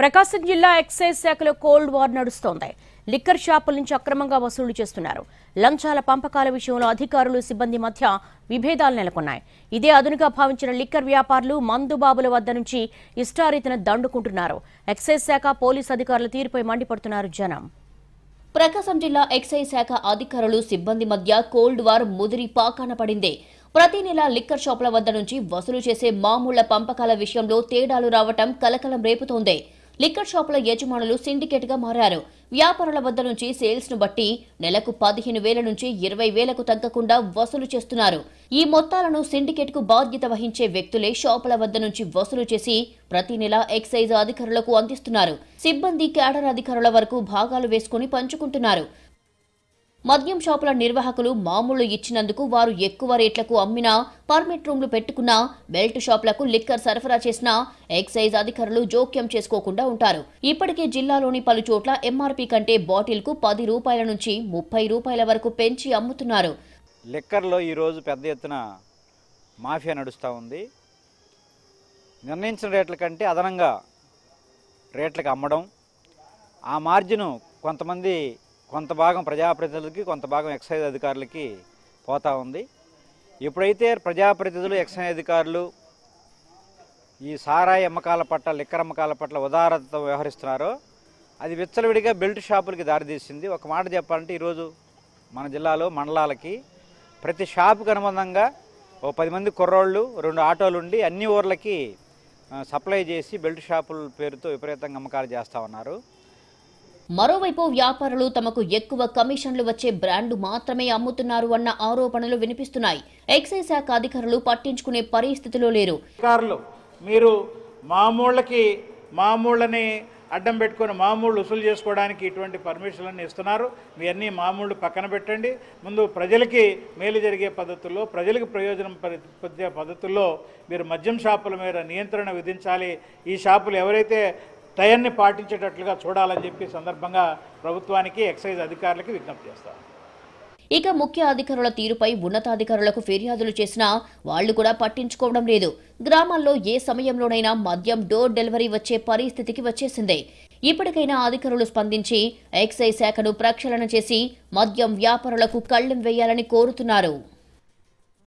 ప్రకాశం జిల్లా ఎక్సైజ్ శాఖలో cold war నడుస్తోంది. లిక్కర్ షాపుల నుంచి అక్రమంగా వసూలు చేస్తున్నారు. లంచాల పంపకాల విషయంలో అధికారులు సిబ్బంది మధ్య విభేదాలు నెలకొన్నాయి. ఇదే అదునుగా భావించిన లిక్కర్ వ్యాపారులు మందుబాబుల వద్ద నుంచి ఇష్టారీతిన దండుకుంటున్నారు. ఎక్సైజ్ శాఖ పోలీసు అధికారుల తీరుపై మండిపడుతున్నారు జనం. ప్రకాశం జిల్లా ఎక్సైజ్ శాఖ అధికారులు సిబ్బంది మధ్య కోల్డ్ వార్ ముదిరి పాకాన పడింది. ప్రతి నెల లిక్కర్ షాపుల వద్ద నుంచి వసూలు చేసే మామూళ్ల పంపకాల విషయంలో తేడాలు రావటం కలకలం రేపుతోంది. లిక్కర్ షాపుల యజమానులు సిండికేట్ గా మారారు. వ్యాపారుల వద్ద నుంచి సేల్స్ ను బట్టి నెలకు 15,000 నుంచి 20,000కు తగ్గకుండా వసూలు చేస్తున్నారు. ఈ మొత్తాలను సిండికేట్ కు బాధ్యత వహించే వ్యక్తులే షాపుల వద్ద నుంచి వసూలు చేసి ప్రతి నెల ఎక్సైజ్ అధికారులకు అందిస్తున్నారు. సిబ్బంది క్యాడర్ అధికారుల వరకు భాగాలు వేసుకుని పంచుకుంటున్నారు. మద్యం షాపుల నిర్వాహకులు మామూలు ఇచ్చినందుకు వారు ఎక్కువ రేట్లకు అమ్మినా, పర్మిట్ రూమ్లు పెట్టుకున్నా, బెల్ట్ షాపులకు లిక్కర్ సరఫరా చేసినా ఎక్సైజ్ అధికారులు జోక్యం చేసుకోకుండా ఉంటారు. ఇప్పటికే జిల్లాలోని పలు చోట్ల ఎంఆర్పీ కంటే బాటిల్కు 10 రూపాయల నుంచి 30 రూపాయల వరకు పెంచి అమ్ముతున్నారు. లిక్కర్లో ఈరోజు పెద్ద ఎత్తున మాఫియా నడుస్తూ ఉంది. నిర్ణయించిన రేట్ల కంటే అదనంగా రేట్లకు అమ్మడం, ఆ మార్జిను కొంత భాగం ప్రజాప్రతినిధులకి, కొంత భాగం ఎక్సైజ్ అధికారులకి పోతూ ఉంది. ఎప్పుడైతే ప్రజాప్రతినిధులు, ఎక్సైజ్ అధికారులు ఈ సారాయి అమ్మకాల పట్ల, లిక్కర్ అమ్మకాల పట్ల ఉదారతతో వ్యవహరిస్తున్నారో అది విచ్చలవిడిగా బెల్ట్ షాపులకి దారితీసింది. ఒక మాట చెప్పాలంటే ఈరోజు మన జిల్లాలో మండలాలకి ప్రతి షాపుకి అనుబంధంగా 10 మంది కుర్రోళ్ళు, 2 ఆటోలు ఉండి అన్ని ఊర్లకి సప్లై చేసి బెల్ట్ షాపుల పేరుతో విపరీతంగా అమ్మకాలు చేస్తూ ఉన్నారు. మరోవైపు వ్యాపారులు తమకు ఎక్కువ కమిషన్లు వచ్చే బ్రాండ్ మాత్రమే అమ్ముతున్నారు అన్న ఆరోపణలు వినిపిస్తున్నాయి. ఎక్సైజ్ శాఖ అధికారులు పట్టించుకునే పరిస్థితిలో లేరు. మీరు మామూళ్ళని అడ్డం పెట్టుకుని మామూళ్ళు వసూలు చేసుకోవడానికి ఇటువంటి పర్మిషన్లను ఇస్తున్నారు. మీ అన్ని మామూళ్ళు పక్కన పెట్టండి. ముందు ప్రజలకి మేలు జరిగే పద్ధతుల్లో, ప్రజలకు ప్రయోజనం పొందే పద్ధతుల్లో మీరు మద్యం షాపుల మీద నియంత్రణ విధించాలి. ఈ షాపులు ఎవరైతే టయాన్ని పాటించేటట్లుగా చూడాలని చెప్పి సందర్భంగా ప్రభుత్వానికి, ఎక్సైజ్ అధికారులకి విజ్ఞప్తి చేస్తారు. ఇక ముఖ్య అధికారుల తీరుపై ఉన్నతాధికారులకు ఫిర్యాదులు చేసినా వాళ్లు కూడా పట్టించుకోవడం లేదు. గ్రామాల్లో ఏ సమయంలోనైనా మద్యం డోర్ డెలివరీ వచ్చే పరిస్థితికి వచ్చేసింది. ఇప్పటికైనా అధికారులు స్పందించి ఎక్సైజ్ శాఖను ప్రక్షాళన చేసి మద్యం వ్యాపారులకు కళ్లెం వేయాలని కోరుతున్నారు.